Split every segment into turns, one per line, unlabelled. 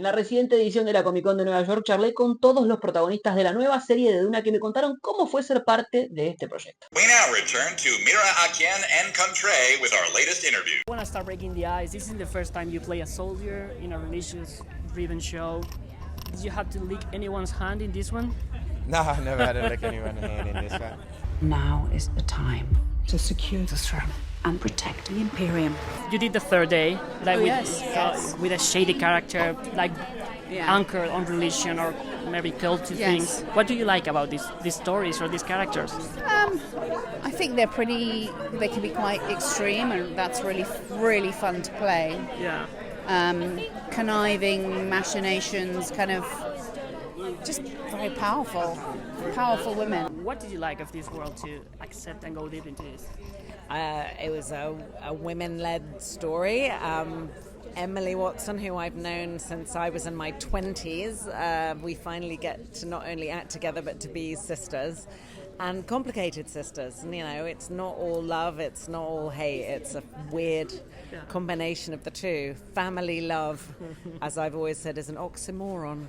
En la reciente edición de la Comic Con de Nueva York charlé con todos los protagonistas de la nueva serie de Duna que me contaron cómo fue ser parte de este proyecto.
We now return to Mira Akien and Contré with our latest interview.
I want to start breaking the ice. This is the first time you play a soldier in a religious-driven show. Did you have to lick anyone's hand in this one?
No, I've never had to lick anyone's hand in this one.
Now is the time to secure the throne and protect the Imperium.
You did the third day, like with a shady character, like anchored on religion or maybe culty things. What do you like about these stories or these characters?
I think they can be quite extreme, and that's really fun to play.
Yeah.
Conniving machinations, kind of just very powerful women.
What did you like of this world to accept and go deep into this?
It was a women-led story. Emily Watson, who I've known since I was in my 20s, we finally get to not only act together but to be sisters, and complicated sisters. And, you know, it's not all love, it's not all hate, it's a weird combination of the two. Family love, as I've always said, is an oxymoron.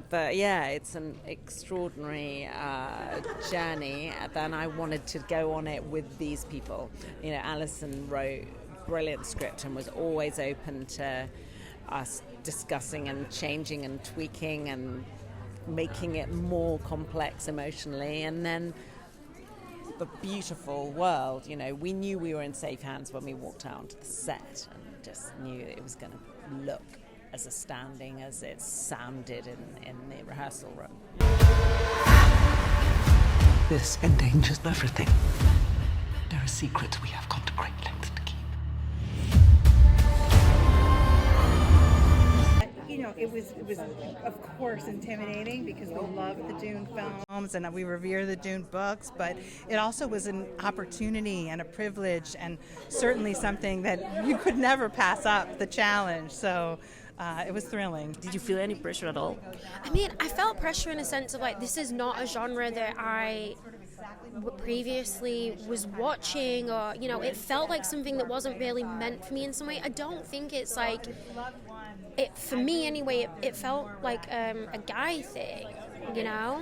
But yeah, it's an extraordinary journey. Then I wanted to go on it with these people. You know, Alison wrote brilliant script and was always open to us discussing and changing and tweaking and making it more complex emotionally. And then the beautiful world, you know, we knew we were in safe hands when we walked out onto the set and just knew it was going to look as astounding as it sounded in the rehearsal room.
This endangers everything. There are secrets we have gone to great lengths to keep.
You know, it was of course intimidating because we love the Dune films and we revere the Dune books, but it also was an opportunity and a privilege and certainly something that you could never pass up, the challenge. So it was thrilling.
Did you feel any pressure at all?
I mean, I felt pressure in a sense of like, this is not a genre that I previously was watching, or, you know, it felt like something that wasn't really meant for me in some way. I don't think it's like, it for me anyway, it felt like a guy thing, you know?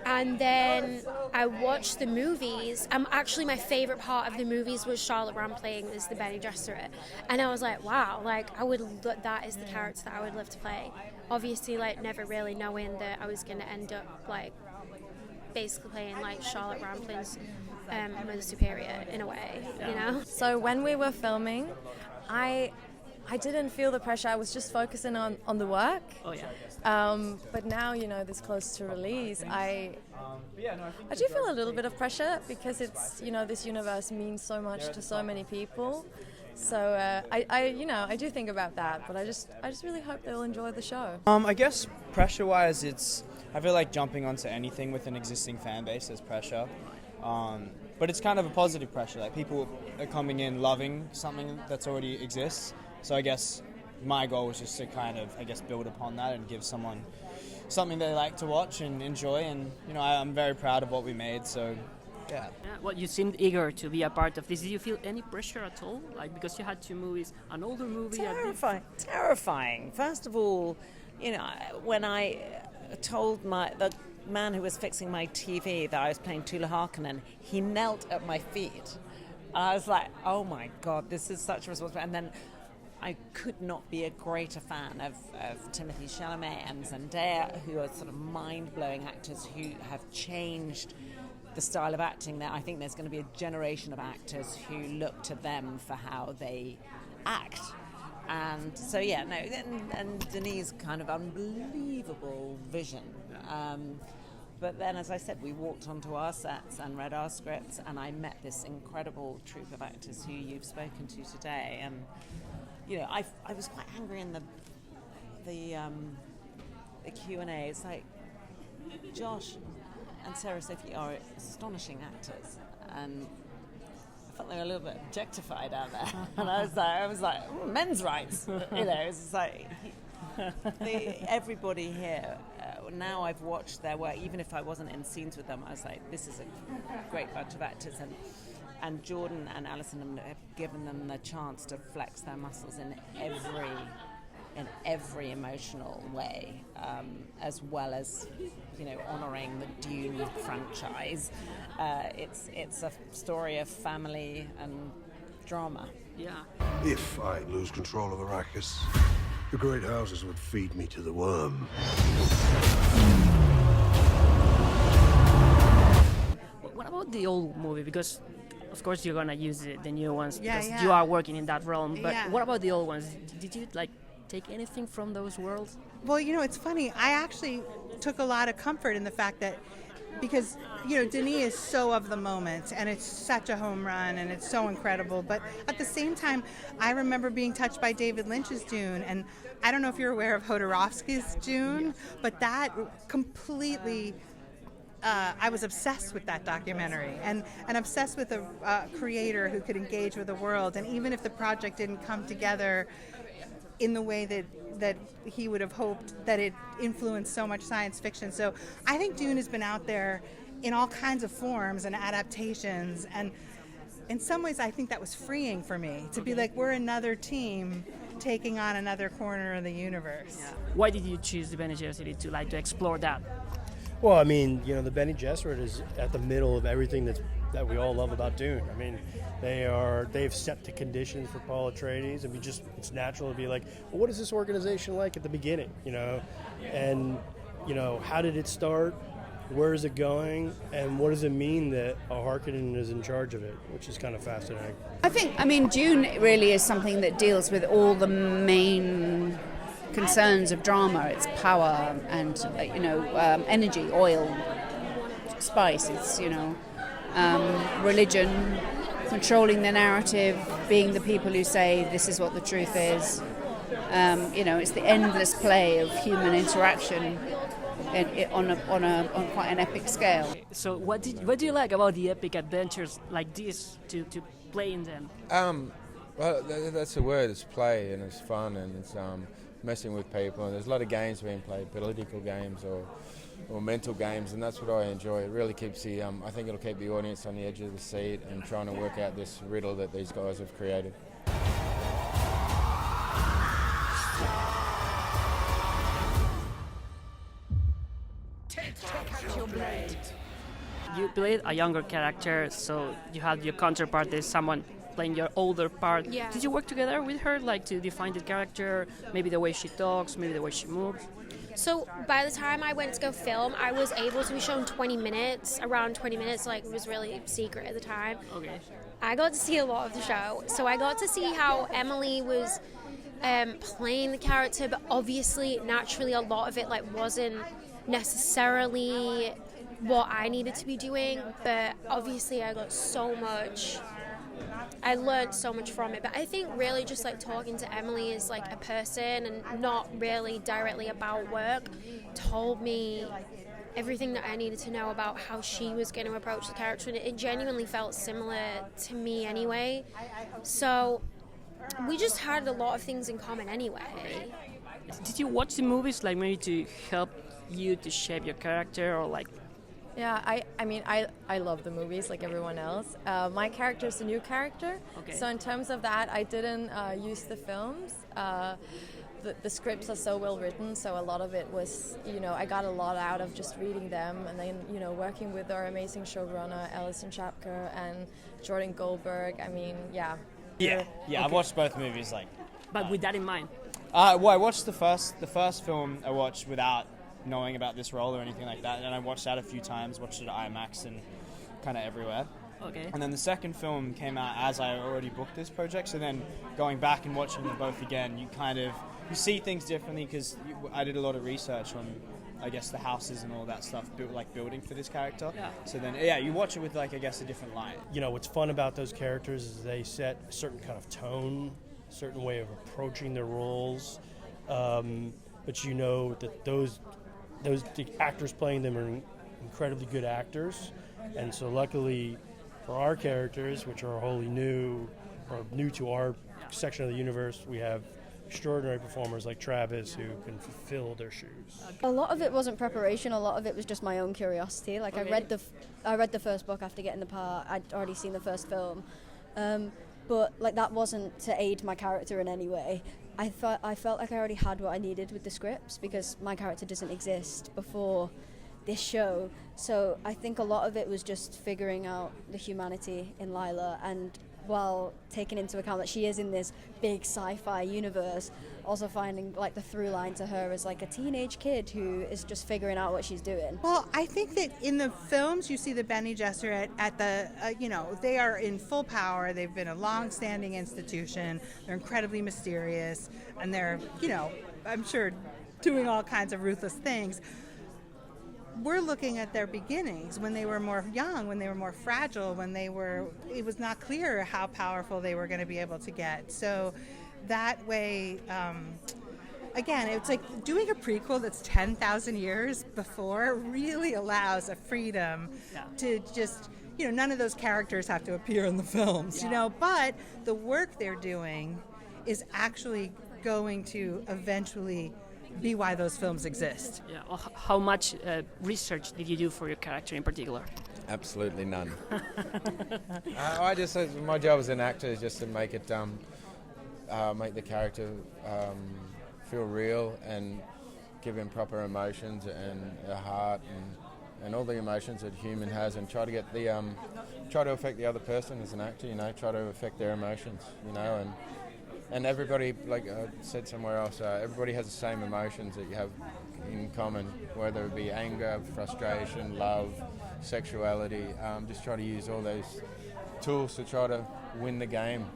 And then I watched the movies. Actually, my favorite part of the movies was Charlotte Rampling playing as the Bene Gesserit. And I was like, wow, like, that is the character that I would love to play. Obviously, like, never really knowing that I was going to end up, like, basically playing, like, Charlotte Rampling's Mother Superior, in a way, you know?
So when we were filming, I didn't feel the pressure. I was just focusing on the work.
Oh, yeah.
But now, you know, this close to release, I do feel a little bit of pressure because it's, you know, this universe means so much to so many people. So I do think about that, but I just really hope they'll enjoy the show.
I guess pressure-wise, I feel like jumping onto anything with an existing fan base is pressure. But it's kind of a positive pressure. Like, people are coming in loving something that's already exists. So I guess my goal was just to kind of, build upon that and give someone something they like to watch and enjoy. And, you know, I'm very proud of what we made, so yeah.
Well, you seemed eager to be a part of this. Did you feel any pressure at all? Like, because you had two movies, an older movie...
Terrifying. First of all, you know, when I told the man who was fixing my TV that I was playing Tula Harkonnen, he knelt at my feet. I was like, oh my God, this is such a responsibility. And then I could not be a greater fan of Timothée Chalamet and Zendaya, who are sort of mind-blowing actors who have changed the style of acting. That I think there's going to be a generation of actors who look to them for how they act. And so, yeah, no, and Denis' kind of unbelievable vision. But then, as I said, we walked onto our sets and read our scripts, and I met this incredible troupe of actors who you've spoken to today. And, you know, I was quite angry in the Q&A. It's like, Josh and Sarah-Sofie are astonishing actors, and I felt they were a little bit objectified out there. And I was like, men's rights, you know. It's just like everybody here. Now I've watched their work, even if I wasn't in scenes with them, I was like, this is a great bunch of actors, and Jordan and Alison have given them the chance to flex their muscles in in every emotional way, as well as, you know, honouring the Dune franchise. It's a story of family and drama.
Yeah.
If I lose control of Arrakis, the great houses would feed me to the worm.
What about the old movie? Because of course you're gonna use the new ones because
Yeah.
you are working in that realm. But
Yeah.
what about the old ones? Did you like take anything from those worlds?
Well, you know, it's funny. I actually took a lot of comfort in the fact that, because, you know, Denis is so of the moment and it's such a home run and it's so incredible. But at the same time, I remember being touched by David Lynch's Dune. And I don't know if you're aware of Jodorowsky's Dune, but that completely... I was obsessed with that documentary and obsessed with a creator who could engage with the world. And even if the project didn't come together in the way that he would have hoped, that it influenced so much science fiction. So I think Dune has been out there in all kinds of forms and adaptations. And in some ways, I think that was freeing for me to be like, we're another team taking on another corner of the universe.
Yeah. Why did you choose the Bene Gesserit to explore that?
Well, I mean, you know, the Bene Gesserit is at the middle of everything that we all love about Dune. I mean, they've set the conditions for Paul Atreides, and it's natural to be like, well, what is this organization like at the beginning, you know? And, you know, how did it start? Where is it going? And what does it mean that a Harkonnen is in charge of it, which is kind of fascinating.
I mean, Dune really is something that deals with all the main concerns of drama. It's power and, you know, energy, oil, spice. It's, you know, religion, controlling the narrative, being the people who say this is what the truth is. You know, it's the endless play of human interaction on quite an epic scale.
So what do you like about the epic adventures like this to play in them?
Well, that's the word. It's play and it's fun and it's messing with people, and there's a lot of games being played, political games or mental games, and that's what I enjoy. It really keeps I think it'll keep the audience on the edge of the seat and trying to work out this riddle that these guys have created.
You played a younger character, so you had your counterpart is someone playing your older part.
Yeah.
Did you work together with her, like to define the character, maybe the way she talks, maybe the way she moves?
So by the time I went to go film, I was able to be shown 20 minutes, around 20 minutes, like it was really secret at the time.
Okay.
I got to see a lot of the show. So I got to see how Emily was playing the character, but obviously, naturally, a lot of it like wasn't necessarily what I needed to be doing, but obviously I learned so much from it. But I think really just like talking to Emily as like a person and not really directly about work told me everything that I needed to know about how she was going to approach the character, and it genuinely felt similar to me anyway. So we just had a lot of things in common anyway.
Did you watch the movies like maybe to help you to shape your character or like?
Yeah, I love the movies like everyone else. My character is a new character,
okay.
So in terms of that, I didn't use the films. The scripts are so well written, so a lot of it was, you know, I got a lot out of just reading them, and then, you know, working with our amazing showrunner Alison Schapker and Jordan Goldberg. I mean, yeah.
Yeah,
Okay.
I've watched both movies
But with that in mind.
Well, I watched the first film I watched without knowing about this role or anything like that, and I watched that a few times, watched it at IMAX and kind of everywhere.
Okay.
And then the second film came out as I already booked this project, so then going back and watching them both again, you see things differently because I did a lot of research on, I guess, the houses and all that stuff, building for this character.
Yeah.
So then, you watch it with, like, I guess, a different light.
You know, what's fun about those characters is they set a certain kind of tone, a certain way of approaching their roles, but you know that the actors playing them are incredibly good actors, and so luckily for our characters, which are wholly new or new to our section of the universe, we have extraordinary performers like Travis who can fulfill their shoes.
A lot of it wasn't preparation. A lot of it was just my own curiosity. Like
Okay.
I read the first book after getting the part. I'd already seen the first film, but like that wasn't to aid my character in any way. I felt like I already had what I needed with the scripts because my character doesn't exist before this show. So I think a lot of it was just figuring out the humanity in Lila, and while taking into account that she is in this big sci-fi universe, also finding like the through line to her as like a teenage kid who is just figuring out what she's doing.
Well, I think that in the films you see the Bene Gesserit at the, they are in full power. They've been a long-standing institution. They're incredibly mysterious, and they're, I'm sure doing all kinds of ruthless things. We're looking at their beginnings when they were more young, when they were more fragile, it was not clear how powerful they were going to be able to get. So that way, again, it's like doing a prequel that's 10,000 years before really allows a freedom to just, none of those characters have to appear in the films, but the work they're doing is actually going to eventually be why those films exist.
Yeah. Well, how much research did you do for your character in particular?
Absolutely none. My job as an actor is just to make it, make the character feel real and give him proper emotions and a heart and all the emotions that a human has, and try to get try to affect the other person as an actor. Try to affect their emotions. And everybody, like I said somewhere else, everybody has the same emotions that you have in common, whether it be anger, frustration, love, sexuality. Just try to use all those tools to try to win the game.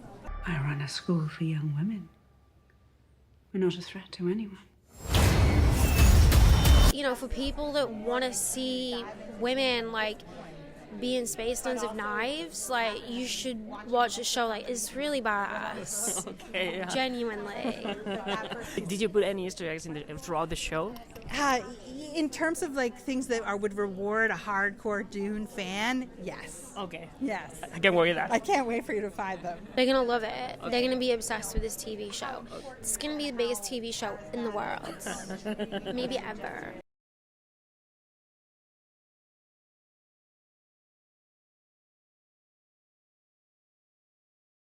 I run a school for young women. We're not a threat to anyone.
For people that want to see women, being space guns of knives, you should watch a show. It's really badass.
Okay, yeah.
Genuinely.
Did you put any Easter eggs throughout the show?
In terms of things that would reward a hardcore Dune fan, yes.
Okay.
Yes.
I can't wait for that.
I can't wait for you to find them.
They're gonna love it. Okay. They're gonna be obsessed with this TV show. It's gonna be the biggest TV show in the world, maybe ever.